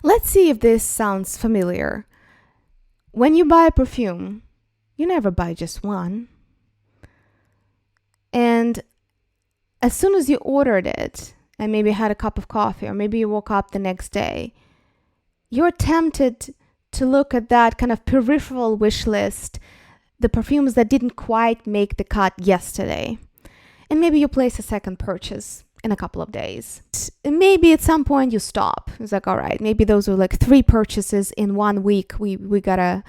Let's see if this sounds familiar. When you buy a perfume, you never buy just one. And as soon as you ordered it, and maybe had a cup of coffee, or maybe you woke up the next day, you're tempted to look at that kind of peripheral wish list, the perfumes that didn't quite make the cut yesterday. And maybe you place a second purchase in a couple of days. And maybe at some point you stop. It's like, all right, maybe those were like 3 purchases in 1 week. We gotta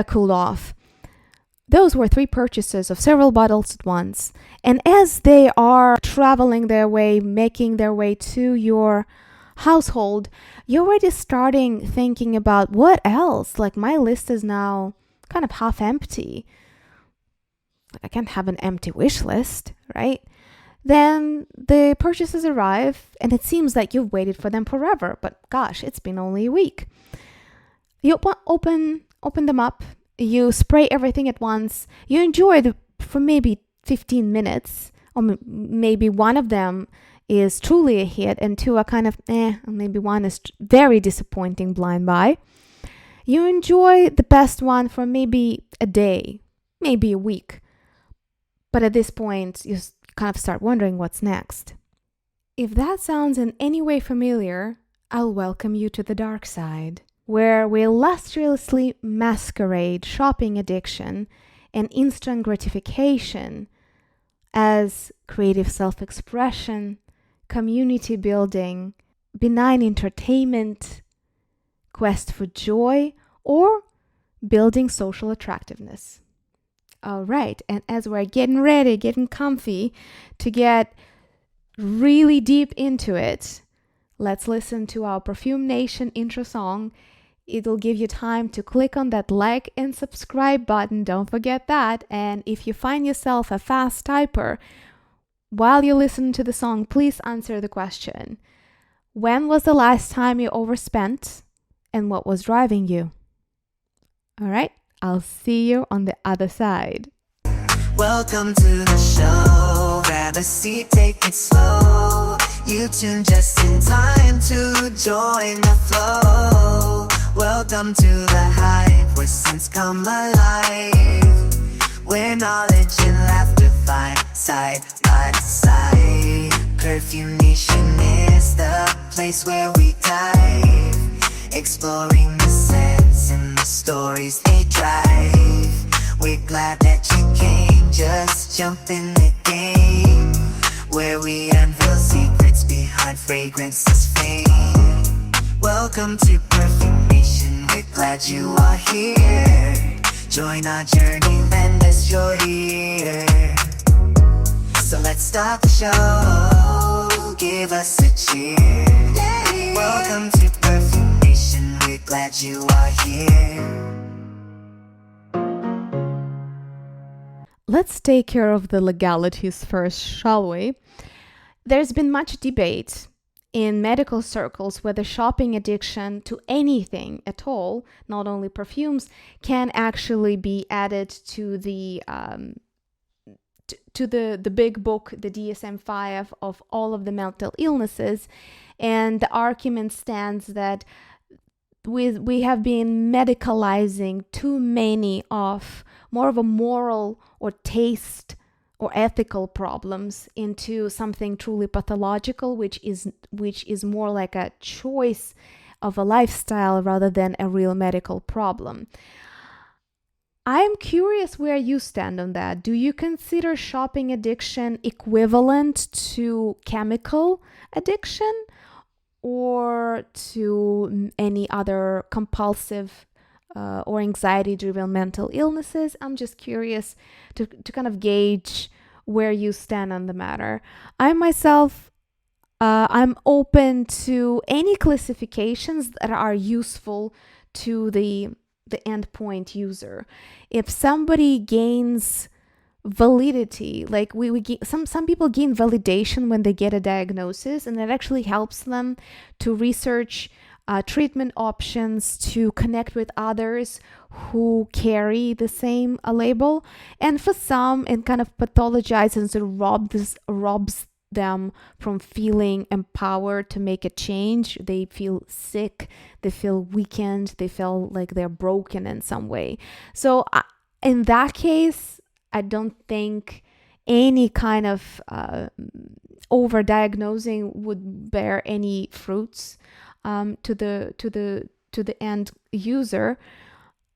cool off. Those were 3 purchases of several bottles at once. And as they are traveling their way, making their way to your household, you're already starting thinking about what else? Like, my list is now kind of half empty. I can't have an empty wish list, right? Then the purchases arrive and it seems like you've waited for them forever, but gosh, it's been only a week. You open them up, you spray everything at once, you enjoy it for maybe 15 minutes, or maybe one of them is truly a hit and 2 are kind of or maybe 1 is very disappointing blind buy. You enjoy the best one for maybe a day, maybe a week. But at this point, you kind of start wondering what's next. If that sounds in any way familiar, I'll welcome you to the dark side, where we illustriously masquerade shopping addiction and instant gratification as creative self-expression, community building, benign entertainment, quest for joy, or building social attractiveness. All right, and as we're getting ready, getting comfy to get really deep into it, let's listen to our Perfume Nation intro song. It'll give you time to click on that like and subscribe button. Don't forget that. And if you find yourself a fast typer, while you listen to the song, please answer the question. When was the last time you overspent and what was driving you? All right, I'll see you on the other side. Welcome to the show. Grab a seat, take it slow. You tune just in time to join the flow. Welcome to the hype where sense come alive, where knowledge and laughter find side by side. Perfume Nation is the place where we dive, exploring the scents and the stories they drive. We're glad that you came, just jump in the game, where we unveil secrets behind fragrance's fame. Welcome to Perfume Nation, we're glad you are here. Join our journey, lend us your ear. So let's start the show, give us a cheer. Welcome to Perfume Nation, we're glad you are here. Let's take care of the legalities first, shall we? There's been much debate in medical circles whether shopping addiction to anything at all, not only perfumes, can actually be added to the the big book, the DSM-5 of all of the mental illnesses. And the argument stands that we have been medicalizing too many of more of a moral or taste or ethical problems into something truly pathological, which is more like a choice of a lifestyle rather than a real medical problem. I'm curious where you stand on that. Do you consider shopping addiction equivalent to chemical addiction or to any other compulsive or anxiety-driven mental illnesses? I'm just curious to kind of gauge where you stand on the matter. I myself, I'm open to any classifications that are useful to the endpoint user. If somebody gains validity, like some people gain validation when they get a diagnosis, and that actually helps them to research treatment options, to connect with others who carry the same label. And for some, it kind of pathologizes and robs them from feeling empowered to make a change. They feel sick, they feel weakened, they feel like they're broken in some way. So in that case, I don't think any kind of over-diagnosing would bear any fruits to the end user.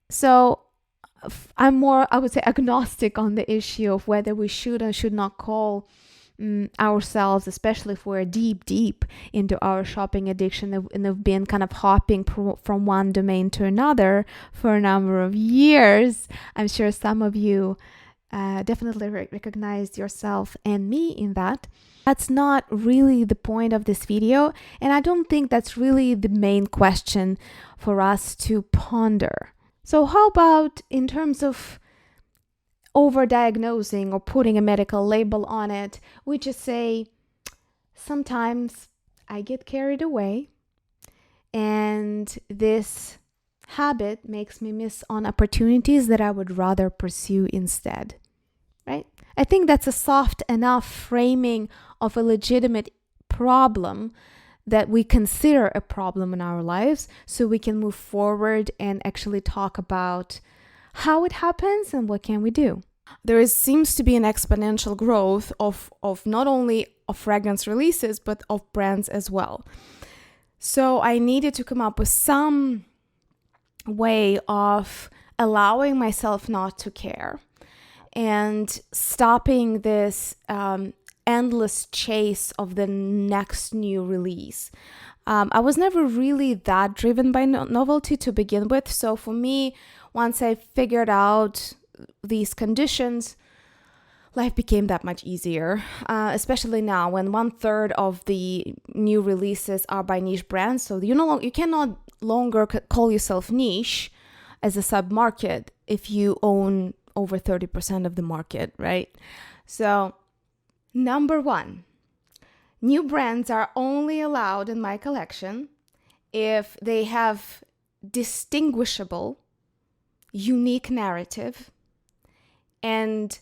So I'm more, I would say, agnostic on the issue of whether we should and should not call ourselves, especially if we're deep into our shopping addiction and have been kind of hopping from one domain to another for a number of years. I'm sure some of you definitely recognized yourself and me in that. That's not really the point of this video, and I don't think that's really the main question for us to ponder. So how about in terms of over-diagnosing or putting a medical label on it, we just say, sometimes I get carried away and this habit makes me miss on opportunities that I would rather pursue instead, right? I think that's a soft enough framing of a legitimate problem that we consider a problem in our lives, so we can move forward and actually talk about how it happens and what can we do. There seems to be an exponential growth of not only of fragrance releases, but of brands as well. So I needed to come up with some way of allowing myself not to care and stopping this endless chase of the next new release. I was never really that driven by novelty to begin with. So for me, once I figured out these conditions, life became that much easier, especially now when 1/3 of the new releases are by niche brands. So you cannot longer call yourself niche as a sub-market if you own over 30% of the market, right? So number one, new brands are only allowed in my collection if they have distinguishable, unique narrative, and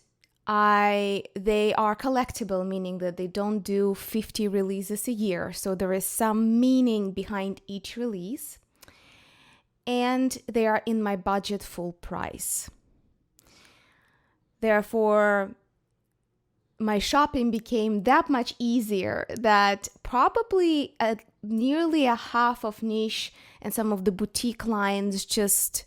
they are collectible, meaning that they don't do 50 releases a year. So there is some meaning behind each release, and they are in my budget full price. Therefore, my shopping became that much easier that probably nearly a half of niche and some of the boutique lines just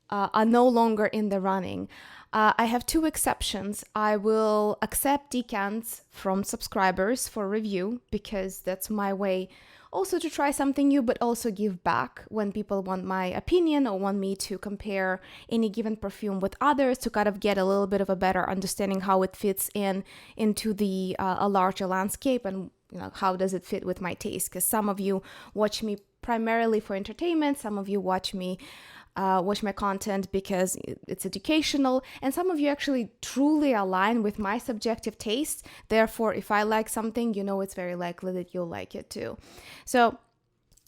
are no longer in the running. I have two exceptions. I will accept decants from subscribers for review because that's my way also to try something new, but also give back when people want my opinion or want me to compare any given perfume with others to kind of get a little bit of a better understanding how it fits into the a larger landscape, and how does it fit with my taste. Because some of you watch me primarily for entertainment, some of you watch my content because it's educational, and some of you actually truly align with my subjective taste. Therefore, if I like something, it's very likely that you'll like it too. So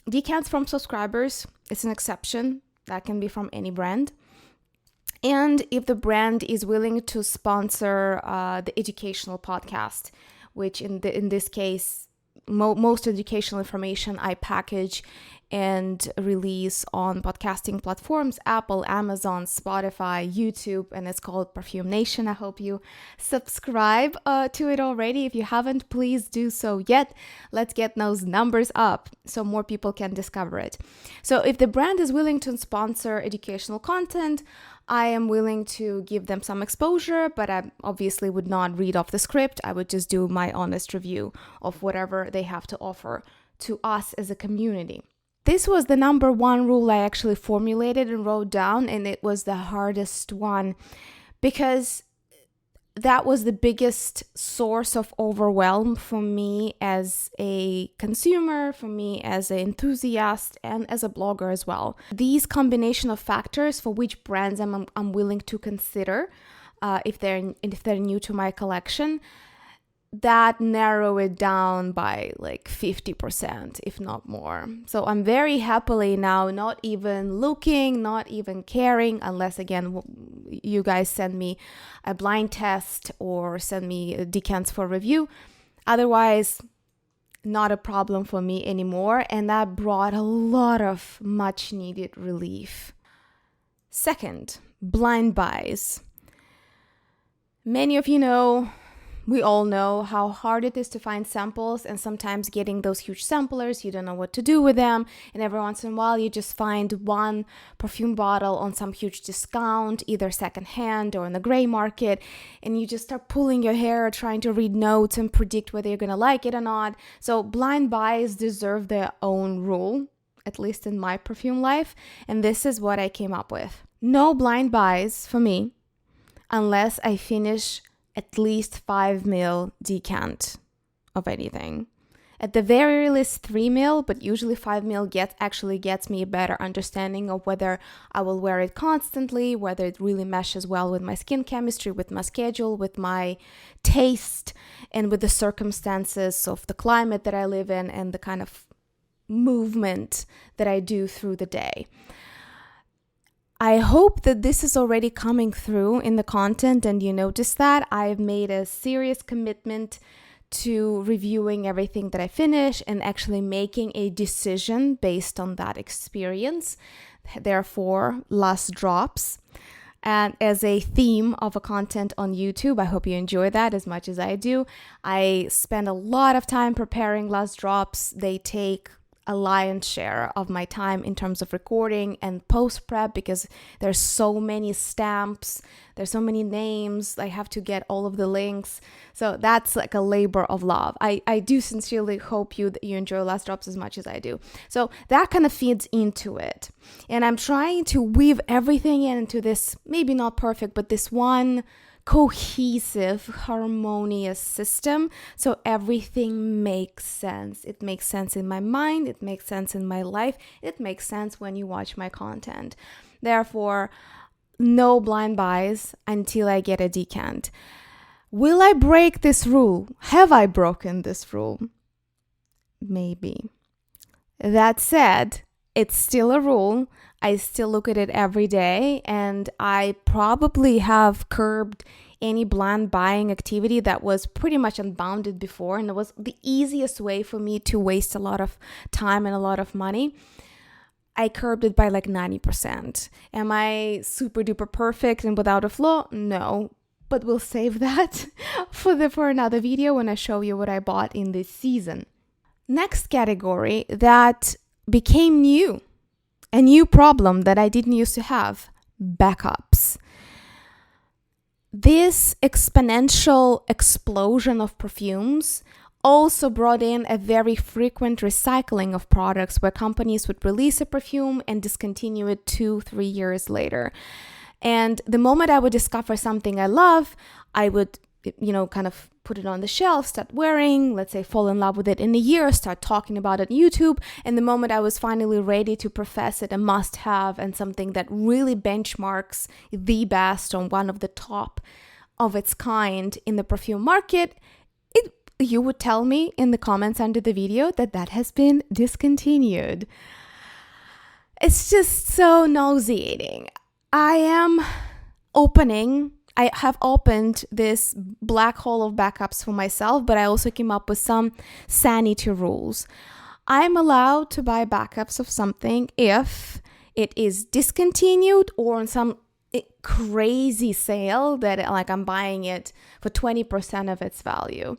decants from subscribers, it's an exception. That can be from any brand. And if the brand is willing to sponsor the educational podcast, which in this case, most educational information I package and release on podcasting platforms, Apple, Amazon, Spotify, YouTube, and it's called Perfume Nation. I hope you subscribe to it already. If you haven't, please do so yet. Let's get those numbers up so more people can discover it. So if the brand is willing to sponsor educational content, I am willing to give them some exposure, but I obviously would not read off the script. I would just do my honest review of whatever they have to offer to us as a community. This was the number one rule I actually formulated and wrote down, and it was the hardest one because that was the biggest source of overwhelm for me as a consumer, for me as an enthusiast, and as a blogger as well. These combination of factors for which brands I'm willing to consider if they're new to my collection, that narrow it down by like 50%, if not more. So I'm very happily now not even looking, not even caring, unless again you guys send me a blind test or send me decants for review. Otherwise, not a problem for me anymore, and that brought a lot of much needed relief. Second, blind buys. Many of you know, we all know how hard it is to find samples, and sometimes getting those huge samplers, you don't know what to do with them, and every once in a while you just find one perfume bottle on some huge discount, either secondhand or in the gray market, and you just start pulling your hair trying to read notes and predict whether you're gonna like it or not. So blind buys deserve their own rule, at least in my perfume life, and this is what I came up with. No blind buys for me unless I finish at least 5 ml decant of anything. At the very least 3 ml, but usually 5 ml actually gets me a better understanding of whether I will wear it constantly, whether it really meshes well with my skin chemistry, with my schedule, with my taste, and with the circumstances of the climate that I live in and the kind of movement that I do through the day. I hope that this is already coming through in the content and you notice that. I've made a serious commitment to reviewing everything that I finish and actually making a decision based on that experience. Therefore, last drops. And as a theme of a content on YouTube, I hope you enjoy that as much as I do. I spend a lot of time preparing last drops. They take a lion's share of my time in terms of recording and post prep because there's so many stamps, there's so many names, I have to get all of the links. So that's like a labor of love. I do sincerely hope that you enjoy last drops as much as I do. So that kind of feeds into it. And I'm trying to weave everything into this, maybe not perfect, but this one cohesive, harmonious system, so everything makes sense. It makes sense in my mind, it makes sense in my life, it makes sense when you watch my content. Therefore, no blind buys until I get a decant. Will I break this rule? Have I broken this rule? Maybe. That said, it's still a rule. I still look at it every day, and I probably have curbed any blind buying activity that was pretty much unbounded before, and it was the easiest way for me to waste a lot of time and a lot of money. I curbed it by like 90%. Am I super duper perfect and without a flaw? No, but we'll save that for another video when I show you what I bought in this season. Next category that became new. A new problem that I didn't used to have, backups. This exponential explosion of perfumes also brought in a very frequent recycling of products where companies would release a perfume and discontinue it 2-3 years later. And the moment I would discover something I love, I would, kind of put it on the shelf, start wearing, let's say fall in love with it in a year, start talking about it on YouTube. And the moment I was finally ready to profess it a must-have and something that really benchmarks the best on one of the top of its kind in the perfume market, you would tell me in the comments under the video that has been discontinued. It's just so nauseating. I have opened this black hole of backups for myself, but I also came up with some sanity rules. I'm allowed to buy backups of something if it is discontinued or on some crazy sale that like I'm buying it for 20% of its value.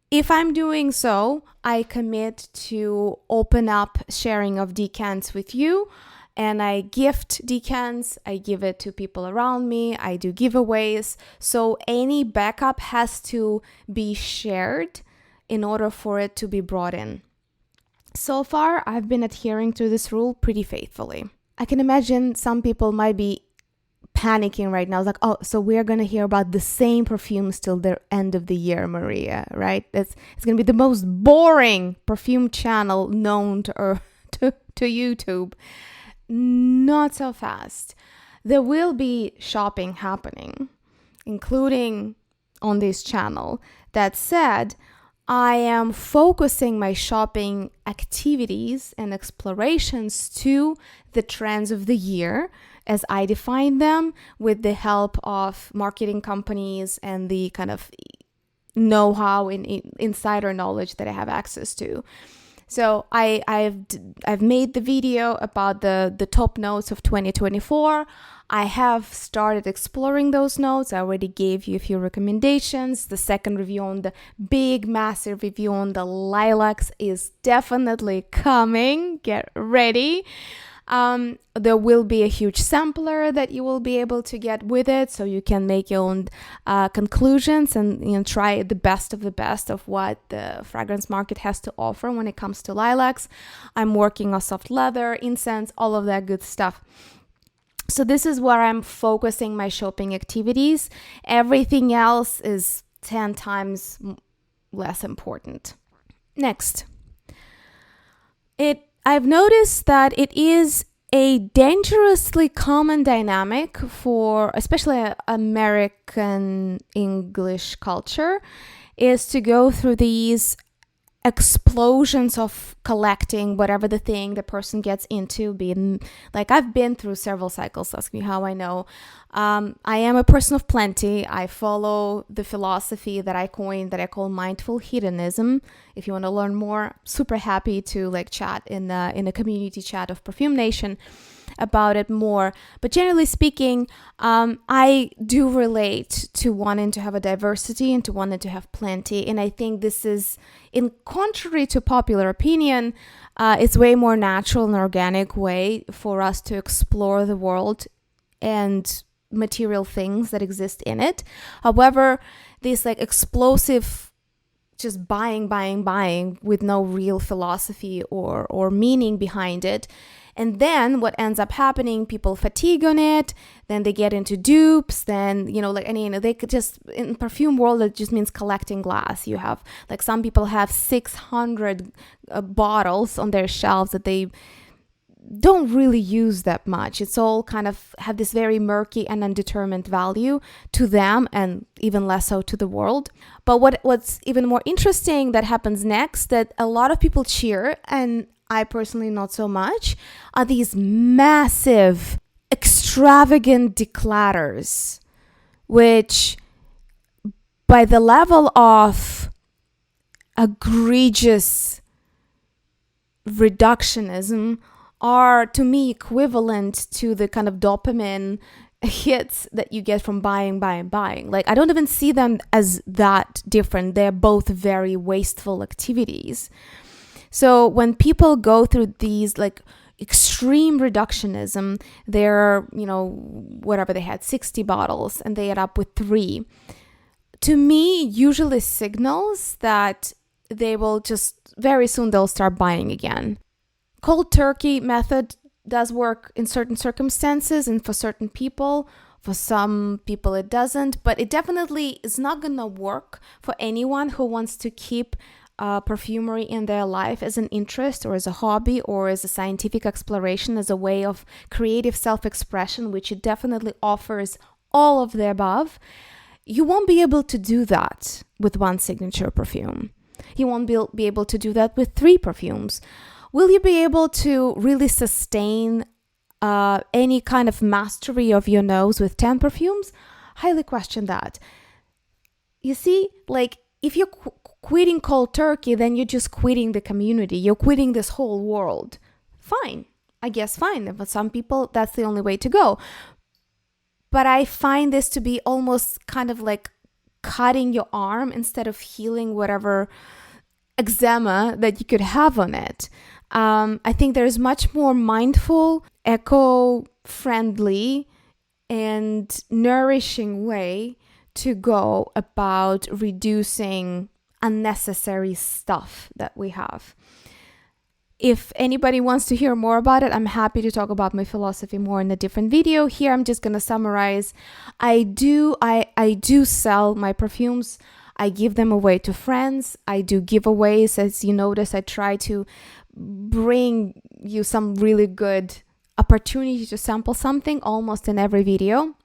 If I'm doing so, I commit to open up sharing of decants with you, and I gift decants, I give it to people around me, I do giveaways. So any backup has to be shared in order for it to be brought in. So far, I've been adhering to this rule pretty faithfully. I can imagine some people might be panicking right now. It's like, oh, so we're going to hear about the same perfumes till the end of the year, Maria, right? It's going to be the most boring perfume channel known to YouTube. Not so fast. There will be shopping happening, including on this channel. That said, I am focusing my shopping activities and explorations to the trends of the year as I define them with the help of marketing companies and the kind of know-how and insider knowledge that I have access to. So I've made the video about the top notes of 2024. I have started exploring those notes. I already gave you a few recommendations. The second review on the big, massive review on the lilacs is definitely coming. Get ready. There will be a huge sampler that you will be able to get with it, so you can make your own conclusions and try the best of what the fragrance market has to offer when it comes to lilacs. I'm working on soft leather, incense, all of that good stuff. So this is where I'm focusing my shopping activities. Everything else is 10 times less important. Next. I've noticed that it is a dangerously common dynamic for especially American English culture is to go through these explosions of collecting whatever the thing the person gets into. I've been through several cycles. Ask me how I know. I am a person of plenty. I follow the philosophy that I coined that I call mindful hedonism. If you want to learn more, super happy to chat in a community chat of Perfume Nation about it more. But generally speaking, I do relate to wanting to have a diversity and to wanting to have plenty. And I think this is, in contrary to popular opinion, it's way more natural and organic way for us to explore the world and material things that exist in it. However, this explosive just buying with no real philosophy or meaning behind it. And then what ends up happening, people fatigue on it, then they get into dupes, then, they could just, in perfume world, it just means collecting glass. You have, some people have 600 bottles on their shelves that they don't really use that much. It's all kind of have this very murky and undetermined value to them and even less so to the world. But what's even more interesting that happens next, that a lot of people cheer, and I personally not so much, are these massive, extravagant declutters, which by the level of egregious reductionism are to me equivalent to the kind of dopamine hits that you get from buying. I don't even see them as that different. They're both very wasteful activities. So when people go through these extreme reductionism, they're, whatever they had, 60 bottles and they end up with 3. To me, usually signals that they will just, very soon they'll start buying again. Cold turkey method does work in certain circumstances and for certain people. For some people it doesn't, but it definitely is not going to work for anyone who wants to keep perfumery in their life as an interest or as a hobby or as a scientific exploration, as a way of creative self-expression, which it definitely offers all of the above. You won't be able to do that with one signature perfume. You won't be able to do that with 3 perfumes. Will you be able to really sustain any kind of mastery of your nose with 10 perfumes? Highly question that. You see, if you're quitting cold turkey, then you're just quitting the community. You're quitting this whole world. Fine. I guess fine. For some people, that's the only way to go. But I find this to be almost kind of like cutting your arm instead of healing whatever eczema that you could have on it. I think there's much more mindful, eco-friendly, and nourishing way to go about reducing unnecessary stuff that we have. If anybody wants to hear more about it, I'm happy to talk about my philosophy more in a different video. Here, I'm just going to summarize. I do sell my perfumes. I give them away to friends. I do giveaways. As you notice, I try to bring you some really good opportunity to sample something almost in every video.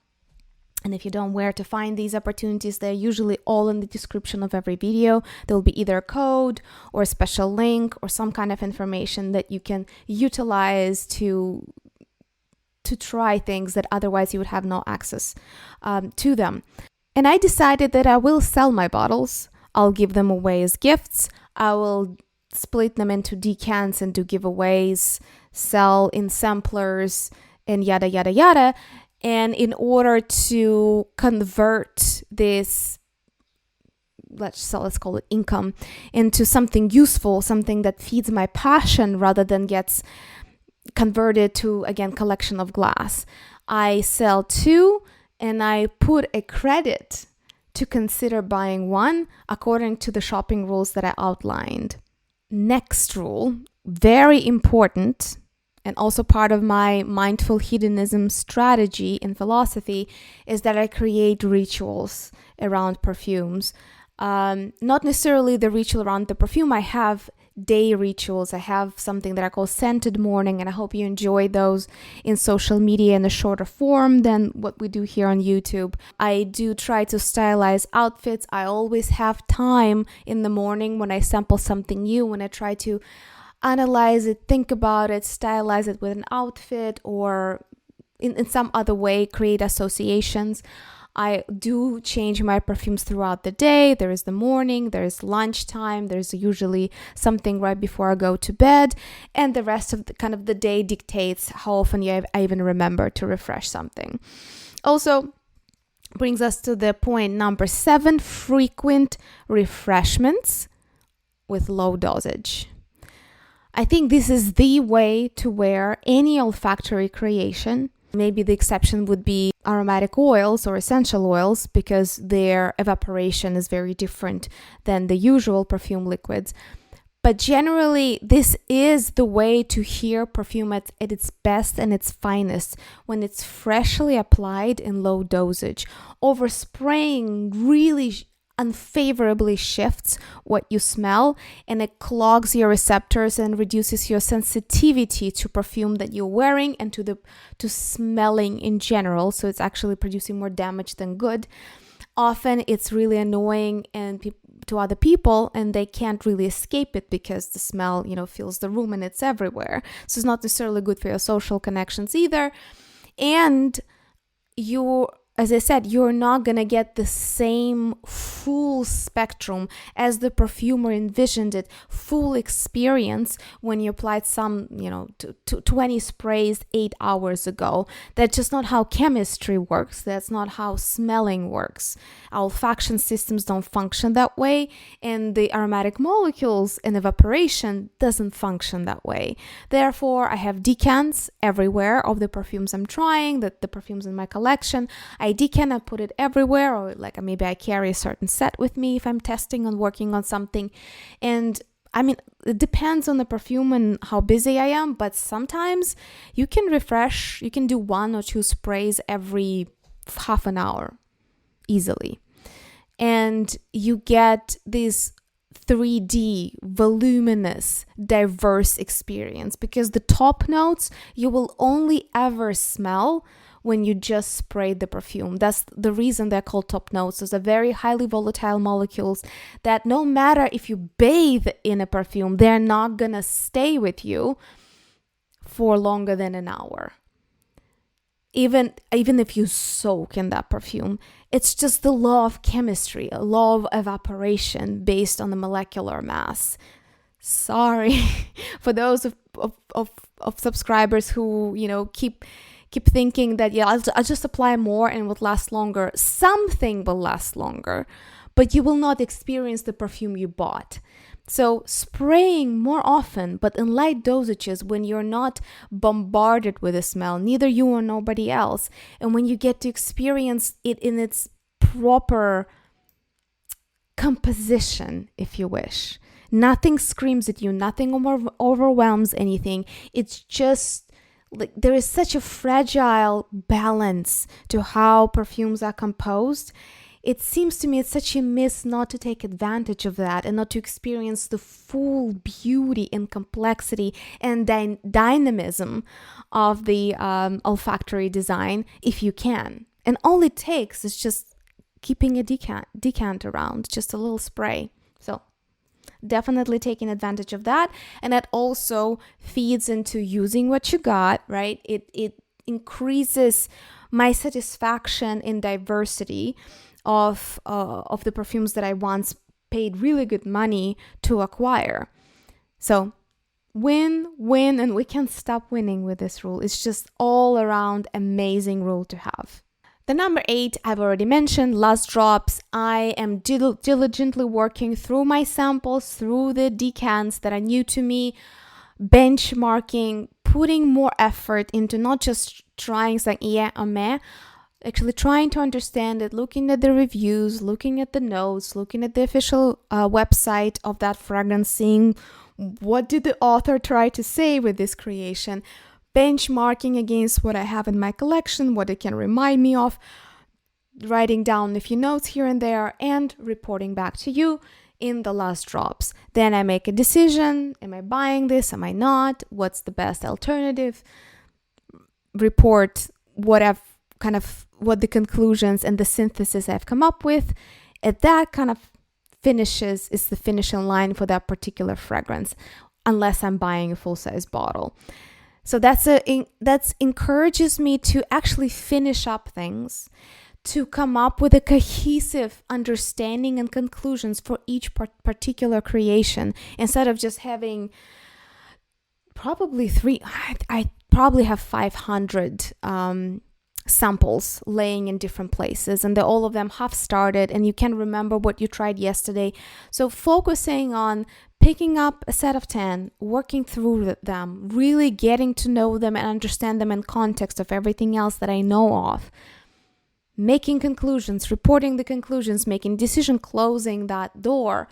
And if you don't know where to find these opportunities, they're usually all in the description of every video. There will be either a code or a special link or some kind of information that you can utilize to try things that otherwise you would have no access to them. And I decided that I will sell my bottles. I'll give them away as gifts. I will split them into decants and do giveaways, sell in samplers, and yada, yada, yada. And in order to convert this, let's call it income, into something useful, something that feeds my passion rather than gets converted to, again, collection of glass, I sell 2 and I put a credit to consider buying 1 according to the shopping rules that I outlined. Next rule, very important, and also part of my mindful hedonism strategy and philosophy, is that I create rituals around perfumes. Not necessarily the ritual around the perfume. I have day rituals. I have something that I call scented morning, and I hope you enjoy those in social media in a shorter form than what we do here on YouTube. I do try to stylize outfits. I always have time in the morning when I sample something new, when I try to analyze it, think about it, stylize it with an outfit, or in some other way, create associations. I do change my perfumes throughout the day. There is the morning, there is lunchtime, there's usually something right before I go to bed, and the rest of the day dictates how often I even remember to refresh something. Also, brings us to the point number 7, frequent refreshments with low dosage. I think this is the way to wear any olfactory creation. Maybe the exception would be aromatic oils or essential oils, because their evaporation is very different than the usual perfume liquids. But generally, this is the way to hear perfume at its best and its finest, when it's freshly applied in low dosage. Overspraying really unfavorably shifts what you smell, and it clogs your receptors and reduces your sensitivity to perfume that you're wearing and to smelling in general. So it's actually producing more damage than good. Often it's really annoying to other people, and they can't really escape it because the smell, fills the room and it's everywhere. So it's not necessarily good for your social connections either. And as I said, you're not going to get the same full spectrum as the perfumer envisioned it, full experience, when you applied some, 20 sprays 8 hours ago. That's just not how chemistry works. That's not how smelling works. Our olfaction systems don't function that way, and the aromatic molecules and evaporation doesn't function that way. Therefore, I have decants everywhere of the perfumes I'm trying, the perfumes in my collection. I decant, I put it everywhere, or maybe I carry a certain set with me if I'm testing and working on something. And it depends on the perfume and how busy I am, but sometimes you can refresh, you can do 1 or 2 sprays every half an hour easily. And you get this 3D, voluminous, diverse experience, because the top notes you will only ever smell when you just sprayed the perfume. That's the reason they're called top notes. Those are very highly volatile molecules that no matter if you bathe in a perfume, they're not gonna stay with you for longer than an hour. Even if you soak in that perfume, it's just the law of chemistry, a law of evaporation based on the molecular mass. Sorry for those of subscribers who, keep thinking that, I'll just apply more and it will last longer. Something will last longer, but you will not experience the perfume you bought. So spraying more often, but in light dosages, when you're not bombarded with a smell, neither you or nobody else, and when you get to experience it in its proper composition, if you wish. Nothing screams at you, nothing overwhelms anything. It's just there is such a fragile balance to how perfumes are composed. It seems to me it's such a miss not to take advantage of that and not to experience the full beauty and complexity and dynamism of the olfactory design if you can. And all it takes is just keeping a decant around, just a little spray. So definitely taking advantage of that. And that also feeds into using what you got, right? It increases my satisfaction in diversity of the perfumes that I once paid really good money to acquire. So win, win, and we can't stop winning with this rule. It's just all around amazing rule to have. The number 8, I've already mentioned, last drops. I am diligently working through my samples, through the decants that are new to me, benchmarking, putting more effort into not just trying like yeah or meh, actually trying to understand it, looking at the reviews, looking at the notes, looking at the official website of that fragrance, seeing what did the author try to say with this creation, benchmarking against what I have in my collection, what it can remind me of, writing down a few notes here and there, and reporting back to you in the last drops. Then I make a decision. Am I buying this? Am I not? What's the best alternative? Report what the conclusions and the synthesis I've come up with. And that kind of is the finishing line for that particular fragrance, unless I'm buying a full-size bottle. So that encourages me to actually finish up things, to come up with a cohesive understanding and conclusions for each particular creation, instead of just having probably I probably have 500 samples laying in different places, and all of them have started, and you can remember what you tried yesterday. So focusing on picking up a set of 10, working through them, really getting to know them and understand them in context of everything else that I know of, making conclusions, reporting the conclusions, making decision, closing that door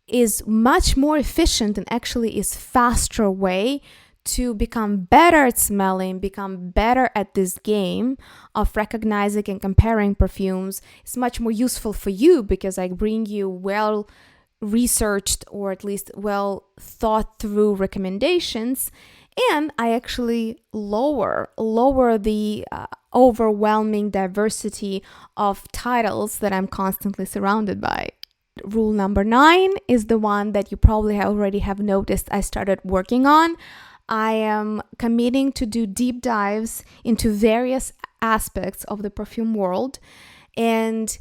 is much more efficient and actually is faster way to become better at smelling, become better at this game of recognizing and comparing perfumes. It's much more useful for you because I bring you well researched or at least well thought through recommendations, and I actually lower the overwhelming diversity of titles that I'm constantly surrounded by. Rule number 9 is the one that you probably already have noticed I started working on. I am committing to do deep dives into various aspects of the perfume world and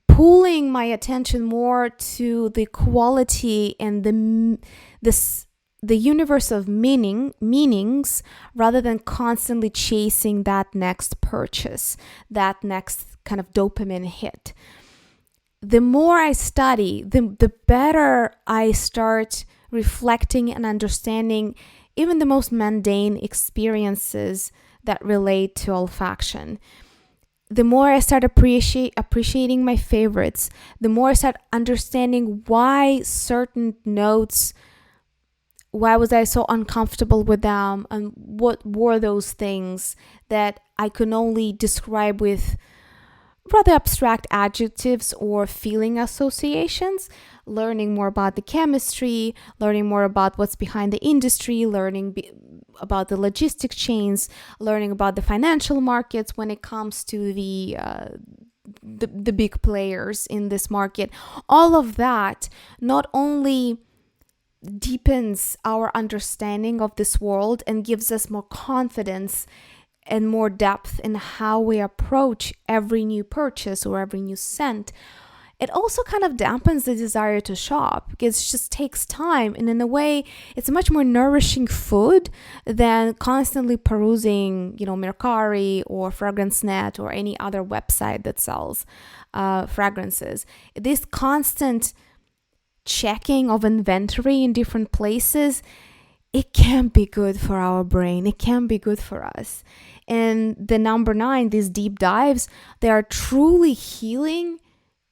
pulling my attention more to the quality and the universe of meanings rather than constantly chasing that next purchase, that next kind of dopamine hit. The more I study, the better I start reflecting and understanding even the most mundane experiences that relate to olfaction. The more I start appreciating my favorites, the more I start understanding why certain notes, why was I so uncomfortable with them, and what were those things that I could only describe with rather abstract adjectives or feeling associations. Learning more about the chemistry, learning more about what's behind the industry, learning about the logistic chains, learning about the financial markets when it comes to the big players in this market. All of that not only deepens our understanding of this world and gives us more confidence and more depth in how we approach every new purchase or every new scent, it also kind of dampens the desire to shop because it just takes time. And in a way, it's a much more nourishing food than constantly perusing, Mercari or FragranceNet or any other website that sells fragrances. This constant checking of inventory in different places, it can be good for our brain. It can be good for us. And the number 9, these deep dives, they are truly healing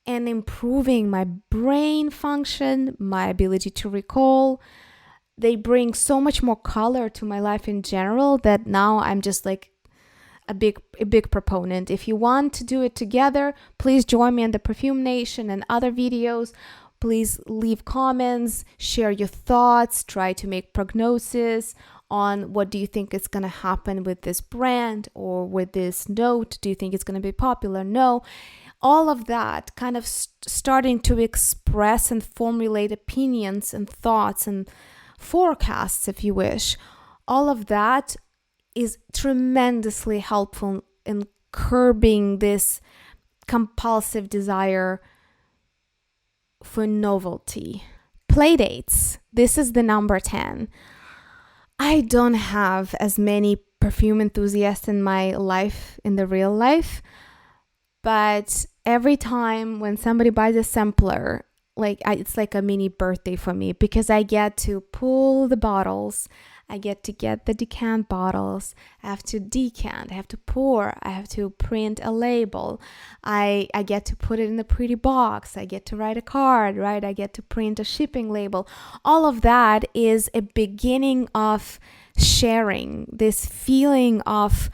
and improving my brain function, my ability to recall. They bring so much more color to my life in general that now I'm just like a big proponent. If you want to do it together, please join me in the Perfume Nation and other videos. Please leave comments, share your thoughts, try to make prognosis on what do you think is going to happen with this brand or with this note. Do you think it's going to be popular? No. All of that kind of starting to express and formulate opinions and thoughts and forecasts, if you wish. All of that is tremendously helpful in curbing this compulsive desire for novelty. Playdates. This is the number 10. I don't have as many perfume enthusiasts in my life, in the real life, but every time when somebody buys a sampler, it's like a mini birthday for me, because I get to pull the bottles, I get to get the decant bottles, I have to decant, I have to pour, I have to print a label, I get to put it in a pretty box, I get to write a card, right? I get to print a shipping label. All of that is a beginning of sharing, this feeling of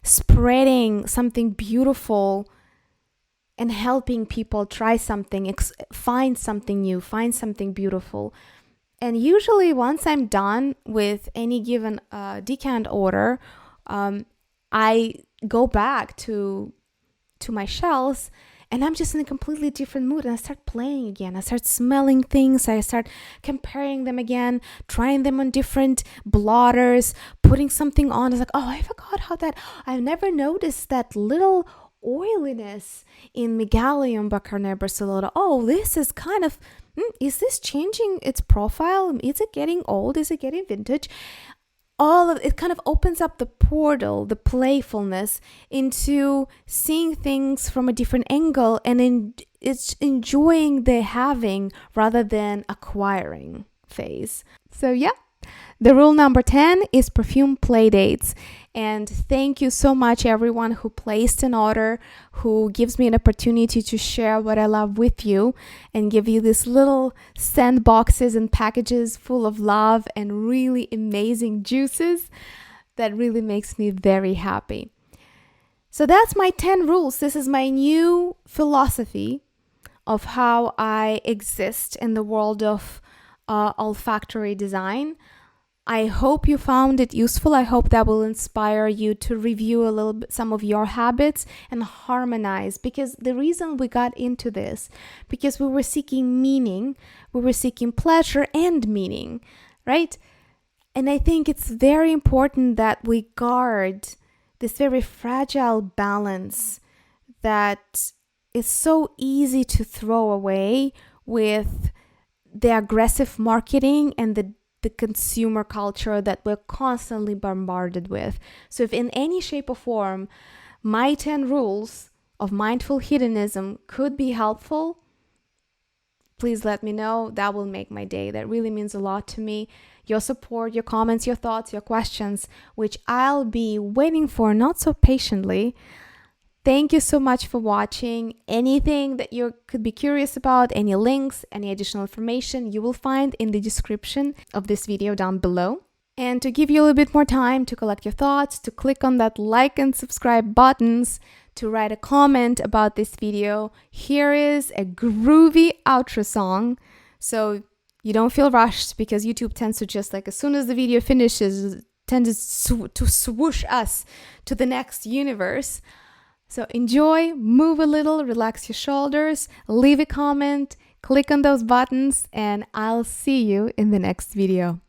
spreading something beautiful and helping people try something, find something new, find something beautiful. And usually once I'm done with any given decant order, I go back to my shelves and I'm just in a completely different mood, and I start playing again. I start smelling things. I start comparing them again, trying them on different blotters, putting something on. It's like, oh, I forgot how that, I've never noticed that little oiliness in Megalium by Carnet Barcelona. Oh, this is kind of, is this changing its profile? Is it getting old? Is it getting vintage? All of it kind of opens up the portal, the playfulness into seeing things from a different angle, and it's enjoying the having rather than acquiring phase. So yeah, the rule number 10 is perfume playdates. And thank you so much, everyone who placed an order, who gives me an opportunity to share what I love with you and give you these little sandboxes and packages full of love and really amazing juices. That really makes me very happy. So that's my 10 rules. This is my new philosophy of how I exist in the world of olfactory design. I hope you found it useful. I hope that will inspire you to review a little bit some of your habits and harmonize, because the reason we got into this, because we were seeking meaning, we were seeking pleasure and meaning, right? And I think it's very important that we guard this very fragile balance that is so easy to throw away with the aggressive marketing and the consumer culture that we're constantly bombarded with. So if in any shape or form my 10 rules of mindful hedonism could be helpful, please let me know. That will make my day. That really means a lot to me. Your support, your comments, your thoughts, your questions, which I'll be waiting for not so patiently. Thank you so much for watching. Anything that you could be curious about, any links, any additional information, you will find in the description of this video down below. And to give you a little bit more time to collect your thoughts, to click on that like and subscribe buttons, to write a comment about this video, here is a groovy outro song. So you don't feel rushed, because YouTube tends to just as soon as the video finishes, tends to swoosh us to the next universe. So enjoy, move a little, relax your shoulders, leave a comment, click on those buttons, and I'll see you in the next video.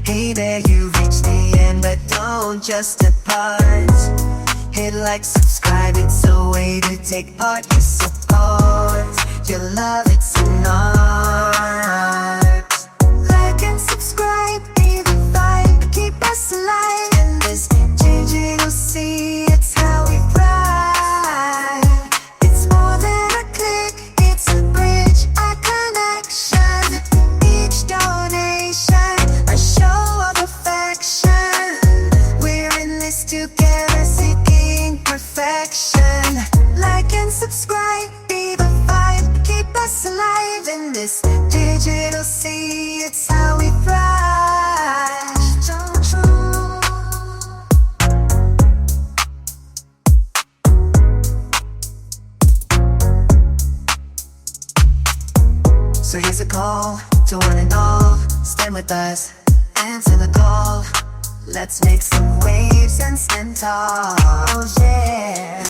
Hey there, you reached the end, but don't just depart. Hit like, subscribe, it's a way to take part. Your support, your love, it's an art. Like and subscribe, be the vibe, keep us alive in this digital sea. It's how we ride. It's more than a click, it's a bridge, a connection. Each donation, a show of affection. We're in this together, seeking perfection. Like and subscribe, be the vibe, keep us alive in this digital sea. It's how we thrive. So here's a call to one and all. Stand with us, answer the call. Let's make some waves and stand tall, yeah.